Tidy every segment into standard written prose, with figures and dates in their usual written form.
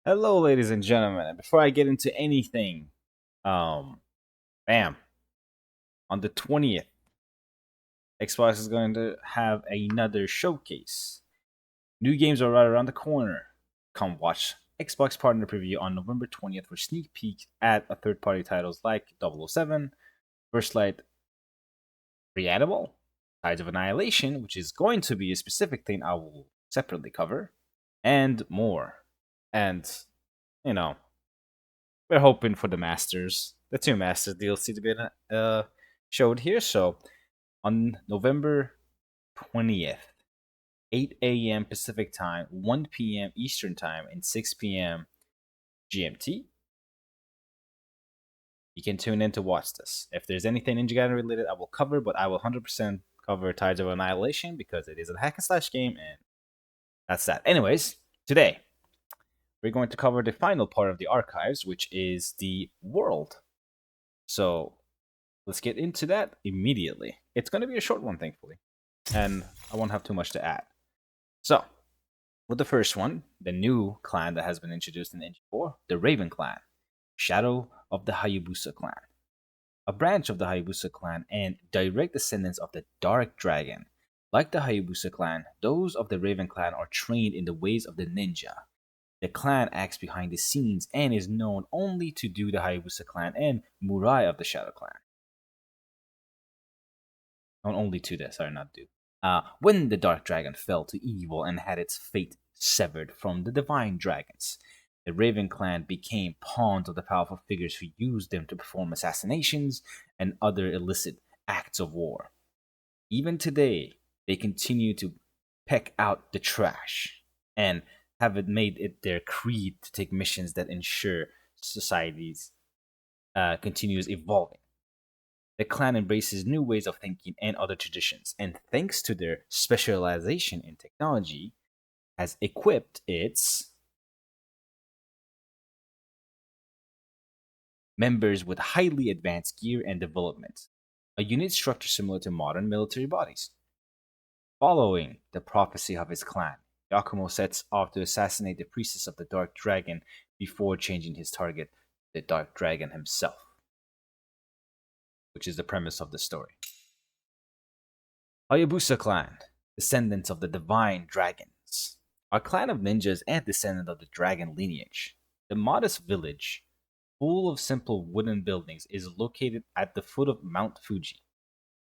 Hello, ladies and gentlemen. And before I get into anything, um, bam, on the 20th, Xbox is going to have another showcase. New games are right around the corner. Come watch Xbox Partner Preview on November 20th for sneak peeks at a third-party titles like 007, First Light Reanimal, Tides of Annihilation, which is going to be a specific thing I will separately cover, and more. And, you know, we're hoping for the two Masters DLC to be showed here. So on November 20th, 8 a.m. Pacific time, 1 p.m. Eastern time, and 6 p.m. GMT, you can tune in to watch this. If there's anything Ninja Gaiden related, I will cover, but I will 100% cover Tides of Annihilation because it is a hack and slash game, and that's that. Anyways, today we're going to cover the final part of the archives, which is the world. So let's get into that immediately. It's going to be a short one, thankfully, and I won't have too much to add. So, with the first one, the new clan that has been introduced in NG4, the Raven Clan, Shadow of the Haybusa Clan. A branch of the Haybusa Clan and direct descendants of the Dark Dragon. Like the Haybusa Clan, those of the Raven Clan are trained in the ways of the ninja. The clan acts behind the scenes and is known only to do the Hayabusa clan and Murai of the Shadow Clan. Known only to this, sorry, not do. When the Dark Dragon fell to evil and had its fate severed from the Divine Dragons, the Raven clan became pawns of the powerful figures who used them to perform assassinations and other illicit acts of war. Even today, they continue to peck out the trash and have it made it their creed to take missions that ensure societies continues evolving. The clan embraces new ways of thinking and other traditions, and thanks to their specialization in technology, has equipped its members with highly advanced gear and development, a unit structure similar to modern military bodies. Following the prophecy of his clan, Yakumo sets off to assassinate the priestess of the Dark Dragon before changing his target, the Dark Dragon himself, which is the premise of the story. Hayabusa Clan, descendants of the Divine Dragons, a clan of ninjas and descendant of the dragon lineage. The modest village, full of simple wooden buildings, is located at the foot of Mount Fuji.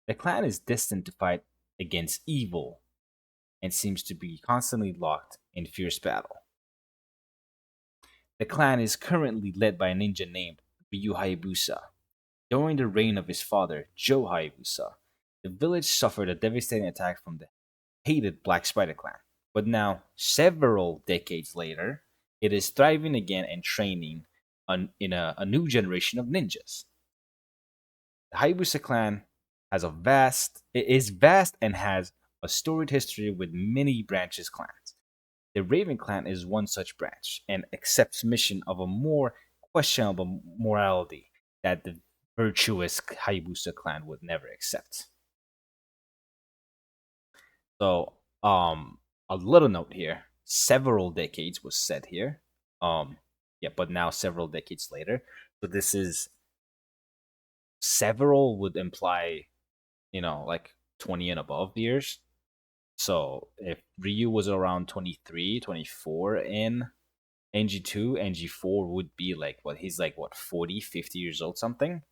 The clan is destined to fight against evil and seems to be constantly locked in fierce battle. The clan is currently led by a ninja named Ryu Hayabusa. During the reign of his father, Joe Hayabusa, the village suffered a devastating attack from the hated Black Spider Clan. But now, several decades later, it is thriving again and training in a new generation of ninjas. The Hayabusa clan is vast and has a storied history with many branches clans. The Raven clan is one such branch and accepts mission of a more questionable morality that the virtuous Hayabusa clan would never accept. So, a little note here: several decades was said here. Yeah, but now several decades later. So this is several would imply, like 20 and above years. So if Ryu was around 23, 24 in NG2, NG4 would be like what he's like what 40, 50 years old something.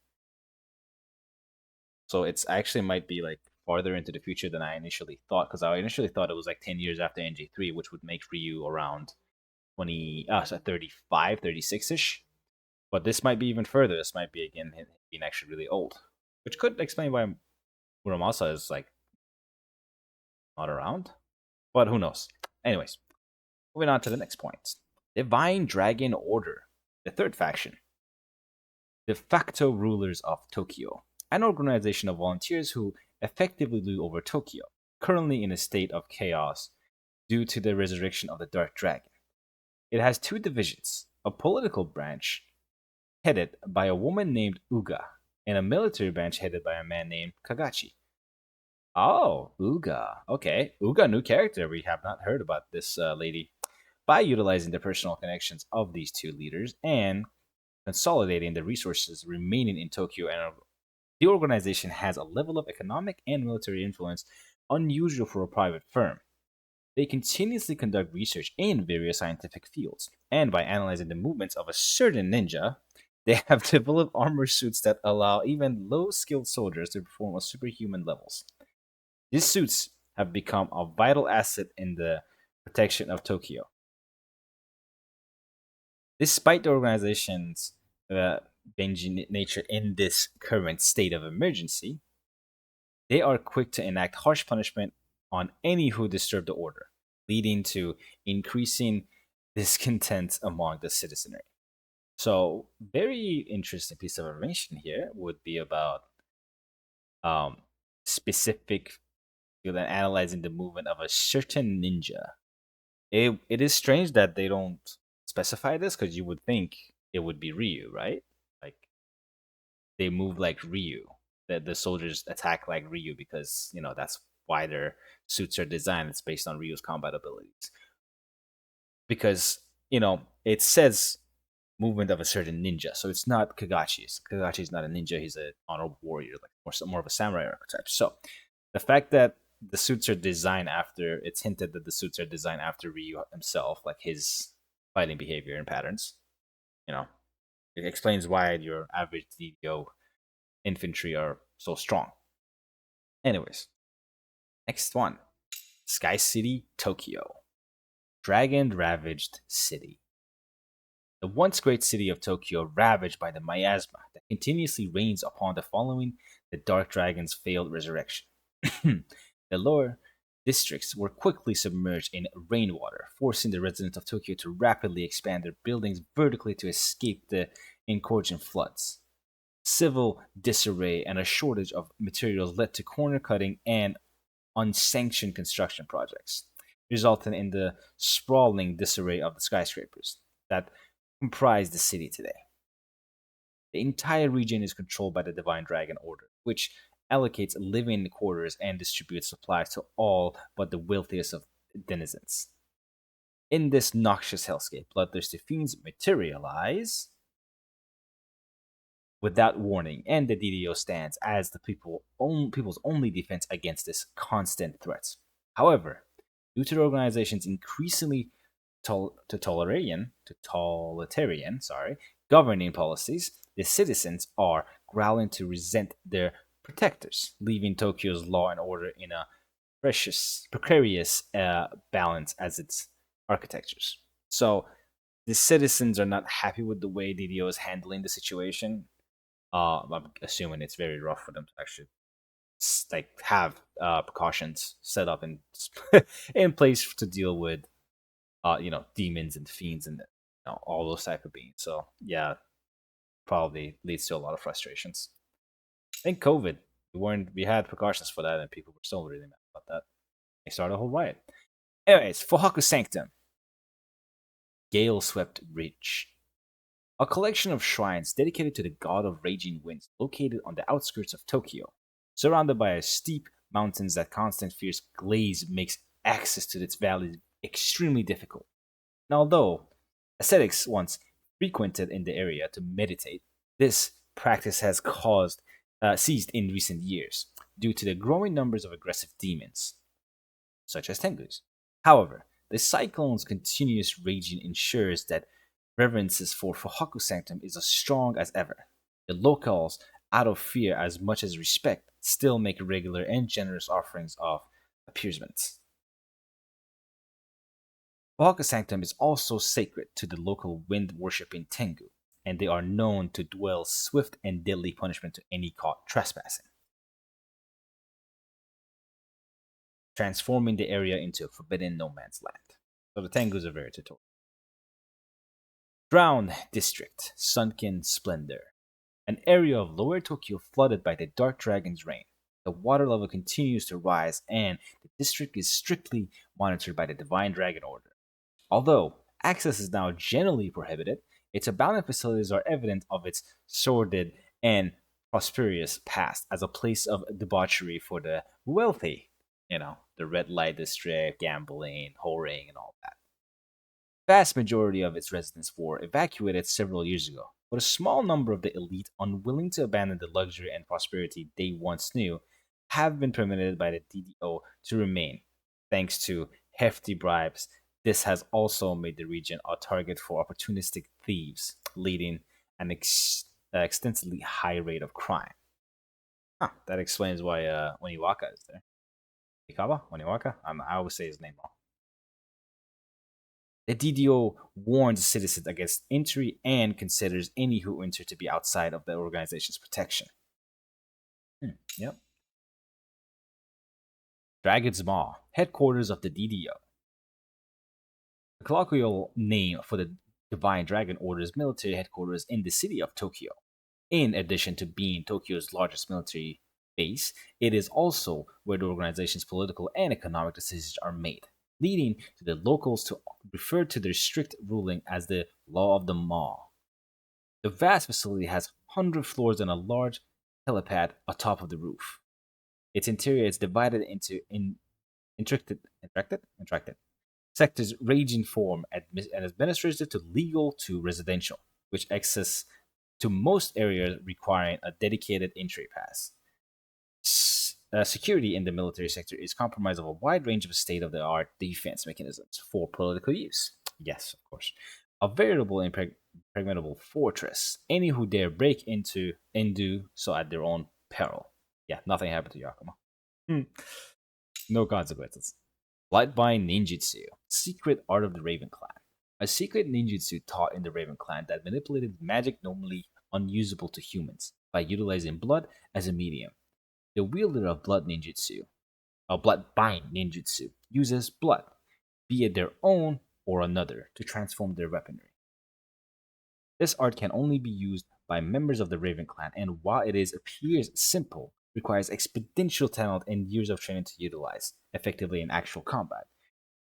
So it's actually might be like farther into the future than I initially thought, because I initially thought it was like 10 years after NG3, which would make Ryu around 35, 36-ish. But this might be even further. This might be again him being actually really old, which could explain why Muramasa is like not around. But who knows? Anyways, moving on to the next point. Divine Dragon Order, the third faction. De facto rulers of Tokyo, an organization of volunteers who effectively rule over Tokyo, currently in a state of chaos due to the resurrection of the Dark Dragon. It has two divisions: a political branch headed by a woman named Uga, and a military branch headed by a man named Kagachi. Oh, Uga. Okay, Uga, new character. We have not heard about this lady. By utilizing the personal connections of these two leaders and consolidating the resources remaining in Tokyo, and the organization has a level of economic and military influence unusual for a private firm. They continuously conduct research in various scientific fields, and by analyzing the movements of a certain ninja, they have developed armor suits that allow even low skilled soldiers to perform on superhuman levels. These suits have become a vital asset in the protection of Tokyo. Despite the organization's vengeful nature in this current state of emergency, they are quick to enact harsh punishment on any who disturb the order, leading to increasing discontent among the citizenry. So, very interesting piece of information here would be about um, specific analyzing the movement of a certain ninja. It is strange that they don't specify this because you would think it would be Ryu, right? Like they move like Ryu. That the soldiers attack like Ryu because that's why their suits are designed. It's based on Ryu's combat abilities. Because it says movement of a certain ninja, so it's not Kagachi's. Kagachi's not a ninja; he's an honorable warrior, like more of a samurai archetype. So the fact that the suits are designed after, it's hinted that the suits are designed after Ryu himself, like his fighting behavior and patterns. You know, it explains why your average DDO infantry are so strong. Anyways, next one, Sky City, Tokyo. Dragon ravaged city. The once great city of Tokyo ravaged by the miasma that continuously rains upon the following the Dark Dragon's failed resurrection. The lower districts were quickly submerged in rainwater, forcing the residents of Tokyo to rapidly expand their buildings vertically to escape the insurgent floods. Civil disarray and a shortage of materials led to corner cutting and unsanctioned construction projects, resulting in the sprawling disarray of the skyscrapers that comprise the city today. The entire region is controlled by the Divine Dragon Order, which allocates living quarters and distributes supplies to all but the wealthiest of denizens. In this noxious hellscape, bloodthirsty fiends materialize without warning, and the DDO stands as the people's only defense against this constant threat. However, due to the organization's increasingly totalitarian, governing policies, the citizens are growling to resent their protectors, leaving Tokyo's law and order in a precarious balance as its architectures. So the citizens are not happy with the way DDO is handling the situation. I'm assuming it's very rough for them to actually like have precautions set up in in place to deal with demons and fiends and all those type of beings. So yeah, probably leads to a lot of frustrations. I think COVID, we had precautions for that, and people were still really mad about that. They started a whole riot. Anyways, Fuuhaku Sanctum, Gale Swept Ridge, a collection of shrines dedicated to the god of raging winds, located on the outskirts of Tokyo, surrounded by a steep mountains that constant fierce glaze makes access to its valley extremely difficult. And although ascetics once frequented in the area to meditate, this practice has ceased in recent years due to the growing numbers of aggressive demons, such as tengus. However, the cyclone's continuous raging ensures that reverences for Fuuhaku Sanctum is as strong as ever. The locals, out of fear as much as respect, still make regular and generous offerings of appeasements. Fuuhaku Sanctum is also sacred to the local wind-worshipping Tengu, and they are known to dwell swift and deadly punishment to any caught trespassing, transforming the area into a forbidden no man's land. So the Tengus are very tutorial. Drowned District, Sunken Splendor, an area of lower Tokyo flooded by the Dark Dragon's reign. The water level continues to rise, and the district is strictly monitored by the Divine Dragon Order. Although access is now generally prohibited, its abandoned facilities are evident of its sordid and prosperous past as a place of debauchery for the wealthy. The red light district, gambling, whoring, and all that. vast majority of its residents were evacuated several years ago, but a small number of the elite, unwilling to abandon the luxury and prosperity they once knew, have been permitted by the DDO to remain. Thanks to hefty bribes, this has also made the region a target for opportunistic thieves, leading an extensively high rate of crime. Huh, that explains why Waniwaka is there. Ikawa? Waniwaka? I always say his name wrong. The DDO warns citizens against entry and considers any who enter to be outside of the organization's protection. Yep. Dragon's Maw, headquarters of the DDO. The colloquial name for the Divine Dragon Order's military headquarters in the city of Tokyo. In addition to being Tokyo's largest military base, it is also where the organization's political and economic decisions are made, leading to the locals to refer to their strict ruling as the Law of the Maw. The vast facility has 100 floors and a large helipad atop of the roof. Its interior is divided into intricate sectors ranging from administrative to legal to residential, which access to most areas requiring a dedicated entry pass. Security in the military sector is comprised of a wide range of state-of-the-art defense mechanisms for political use. Yes, of course. A veritable impregnable fortress. Any who dare break into and do so at their own peril. Yeah, nothing happened to Yakuma. No consequences. BloodBind Ninjutsu, Secret Art of the Raven Clan. A secret ninjutsu taught in the Raven Clan that manipulated magic normally unusable to humans by utilizing blood as a medium. The wielder of BloodBind Ninjutsu, uses blood, be it their own or another, to transform their weaponry. This art can only be used by members of the Raven Clan, and while appears simple, requires exponential talent and years of training to utilize effectively in actual combat.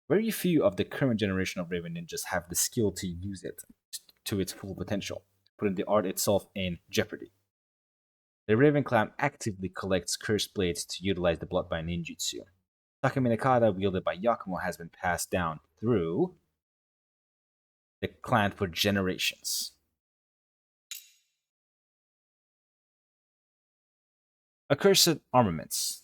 Very few of the current generation of Raven ninjas have the skill to use it to its full potential, putting the art itself in jeopardy. The Raven Clan actively collects cursed blades to utilize the Bloodbind Ninjutsu. Takaminakata, wielded by Yakumo, has been passed down through the clan for generations. Accursed Armaments.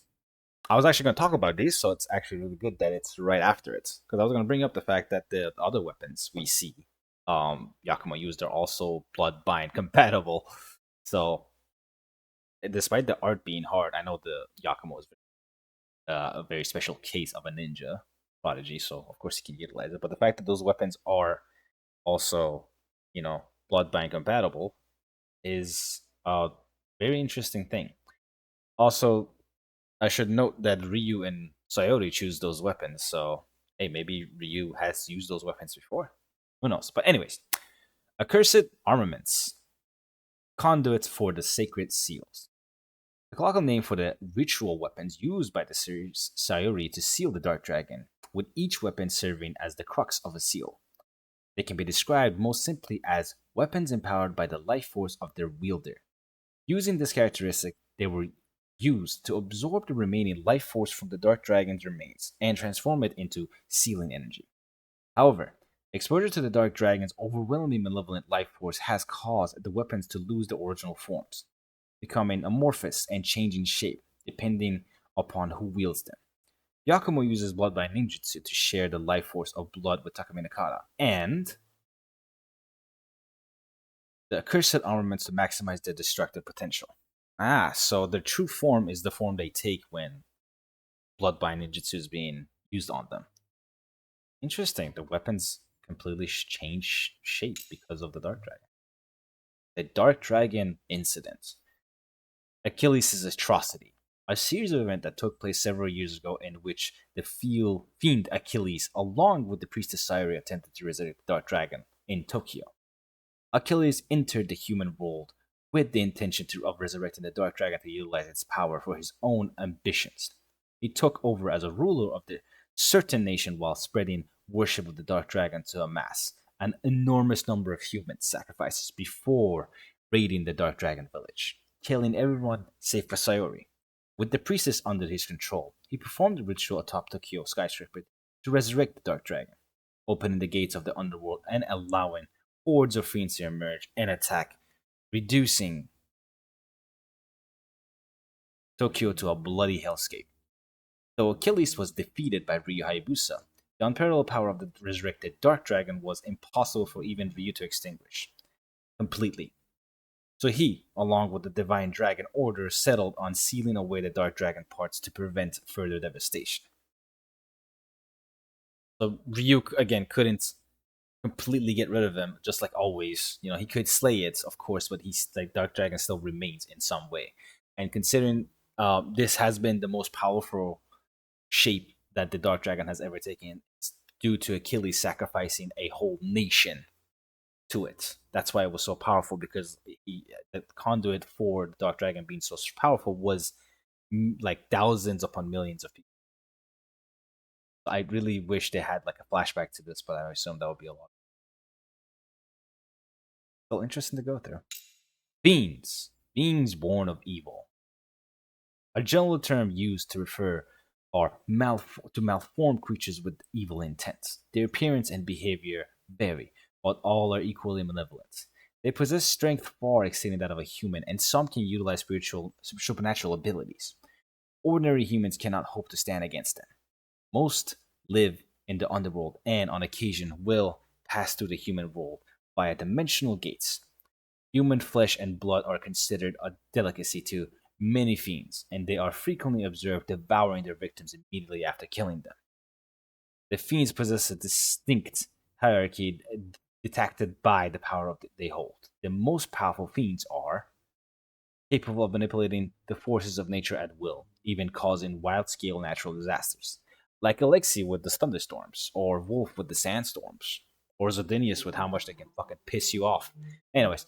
I was actually going to talk about these, so it's actually really good that it's right after it. Because I was going to bring up the fact that the other weapons we see Yakumo used are also Bloodbind compatible. So, despite the art being hard, I know the Yakumo is a very special case of a ninja prodigy, so of course he can utilize it. But the fact that those weapons are also, Bloodbind compatible is a very interesting thing. Also, I should note that Ryu and Sayori choose those weapons, so hey, maybe Ryu has used those weapons before. Who knows? But anyways, Accursed Armaments, conduits for the sacred seals. The colloquial name for the ritual weapons used by the series Sayori to seal the Dark Dragon, with each weapon serving as the crux of a seal. They can be described most simply as weapons empowered by the life force of their wielder. Using this characteristic, they were used to absorb the remaining life force from the Dark Dragon's remains and transform it into sealing energy. However, exposure to the Dark Dragon's overwhelmingly malevolent life force has caused the weapons to lose their original forms, becoming amorphous and changing shape depending upon who wields them. Yakumo uses Bloodbind Ninjutsu to share the life force of blood with Takaminakata, and the Accursed Armaments to maximize their destructive potential. So their true form is the form they take when Bloodbind Ninjutsu is being used on them. Interesting. The weapons completely change shape because of the Dark Dragon. The Dark Dragon incident. Achilles' atrocity. A series of events that took place several years ago in which the fiend Achilles, along with the priestess Sayori, attempted to resurrect the Dark Dragon in Tokyo. Achilles entered the human world with the intention of resurrecting the Dark Dragon to utilize its power for his own ambitions. He took over as a ruler of the certain nation while spreading worship of the Dark Dragon to amass an enormous number of human sacrifices before raiding the Dark Dragon village, killing everyone save for Sayori. With the priestess under his control, he performed the ritual atop Tokyo skyscraper to resurrect the Dark Dragon. opening the gates of the underworld and allowing hordes of fiends to emerge and attack, reducing Tokyo to a bloody hellscape. Though Achilles was defeated by Ryu Hayabusa, the unparalleled power of the resurrected Dark Dragon was impossible for even Ryu to extinguish completely. So he, along with the Divine Dragon Order, settled on sealing away the Dark Dragon parts to prevent further devastation. So Ryu, again, couldn't completely get rid of him, just like always. He could slay it, of course, but he's like Dark Dragon still remains in some way. And considering this has been the most powerful shape that the Dark Dragon has ever taken, it's due to Achilles sacrificing a whole nation to it. That's why it was so powerful, because the conduit for the Dark Dragon being so powerful was like thousands upon millions of people. I really wish they had like a flashback to this, but I assume that would be a lot. So interesting to go through. Fiends. Beings born of evil. A general term used to refer to malformed creatures with evil intent. Their appearance and behavior vary, but all are equally malevolent. They possess strength far exceeding that of a human, and some can utilize supernatural abilities. Ordinary humans cannot hope to stand against them. Most live in the underworld and, on occasion, will pass through the human world via dimensional gates. Human flesh and blood are considered a delicacy to many fiends, and they are frequently observed devouring their victims immediately after killing them. The fiends possess a distinct hierarchy detected by the power they hold. The most powerful fiends are capable of manipulating the forces of nature at will, even causing wild-scale natural disasters, like Alexi with the thunderstorms, or Wolf with the sandstorms, or Zodinius with how much they can fucking piss you off. Anyways,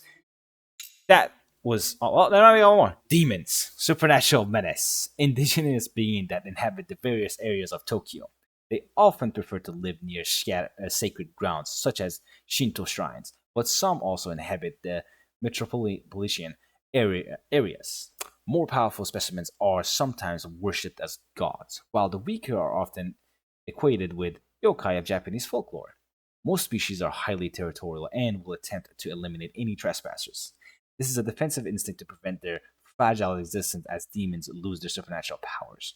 that was not even more. Demons, supernatural menace, indigenous beings that inhabit the various areas of Tokyo. They often prefer to live near sacred grounds, such as Shinto shrines, but some also inhabit the metropolitan areas. More powerful specimens are sometimes worshipped as gods, while the weaker are often equated with yokai of Japanese folklore. Most species are highly territorial and will attempt to eliminate any trespassers. This is a defensive instinct to prevent their fragile existence, as demons lose their supernatural powers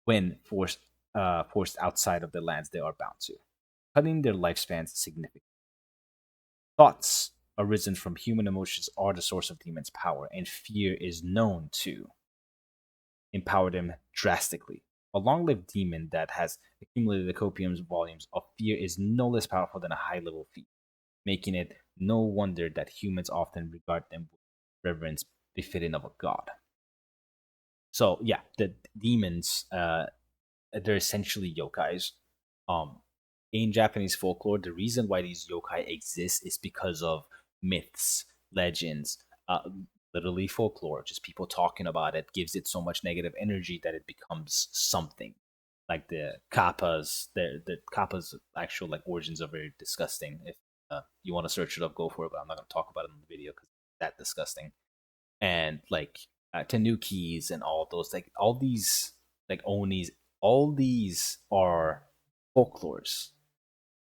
when forced outside of the lands they are bound to, cutting their lifespans significantly. Thoughts arisen from human emotions are the source of demons' power, and fear is known to empower them drastically. A long-lived demon that has accumulated the copium volumes of fear is no less powerful than a high-level fiend, making it no wonder that humans often regard them with reverence befitting of a god. So yeah, the demons, they're essentially yokais. Um, in Japanese folklore, the reason why these yokai exist is because of myths, legends, uh, literally folklore. Just people talking about it gives it so much negative energy that it becomes something. Like the kappa's actual like origins are very disgusting. If you want to search it up, go for it. But I'm not going to talk about it in the video because it's that disgusting. And like tanukis and all those, like all these like onis, all these are folklores.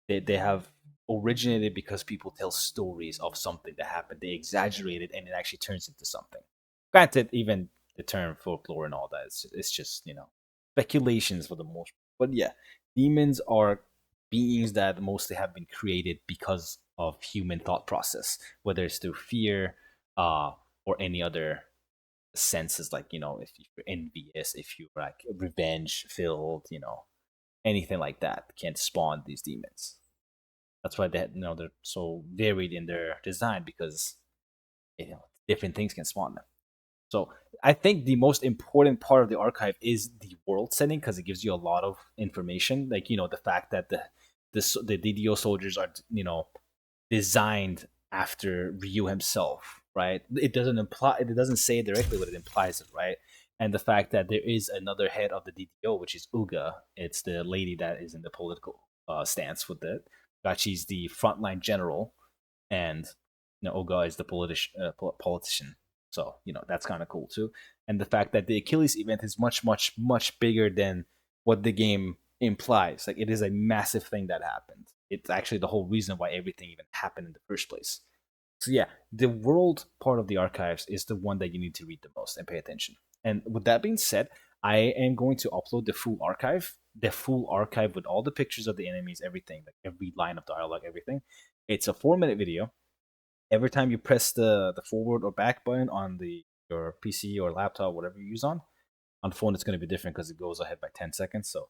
They have originated because people tell stories of something that happened. They exaggerate it, and it actually turns into something. Granted, even the term folklore and all that, it's just speculations for the most. But yeah, demons are beings that mostly have been created because of human thought process, whether it's through fear, or any other senses, like if you're envious, if you're like revenge filled, anything like that can spawn these demons. That's why they're so varied in their design, because different things can spawn them. So I think the most important part of the archive is the world setting, because it gives you a lot of information. Like the fact that the DDO soldiers are designed after Ryu himself, right? It doesn't say directly, but it implies it, right? And the fact that there is another head of the DDO, which is Uga. It's the lady that is in the political stance with it. That she's the frontline general, and Uga is the politician. So that's kind of cool too. And the fact that the Achilles event is much, much, much bigger than what the game implies. Like, it is a massive thing that happened. It's actually the whole reason why everything even happened in the first place. So yeah, the world part of the archives is the one that you need to read the most and pay attention. And with that being said, I am going to upload the full archive with all the pictures of the enemies, everything, like every line of dialogue, everything. It's a 4-minute video. Every time you press the forward or back button on your PC or laptop, whatever you use on phone, it's going to be different because it goes ahead by 10 seconds. So,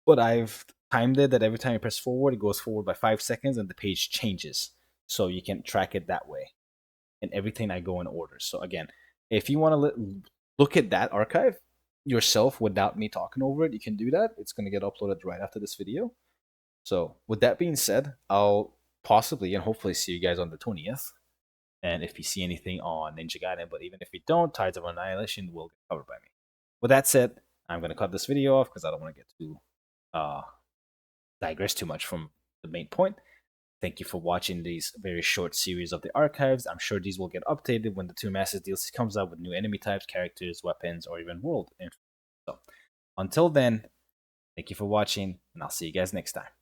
but I've timed it that every time you press forward, it goes forward by 5 seconds and the page changes. So you can track it that way. And everything I go in order. So again, if you want to look at that archive yourself without me talking over it, you can do that. It's going to get uploaded right after this video. So with that being said, I'll possibly and hopefully see you guys on the 20th. And if you see anything on Ninja Gaiden, but even if you don't, Tides of Annihilation will get covered by me. With that said, I'm going to cut this video off because I don't want to get too digress too much from the main point. Thank you for watching these very short series of the archives. I'm sure these will get updated when the 2 Masters DLC comes out with new enemy types, characters, weapons, or even world info. So until then, thank you for watching, and I'll see you guys next time.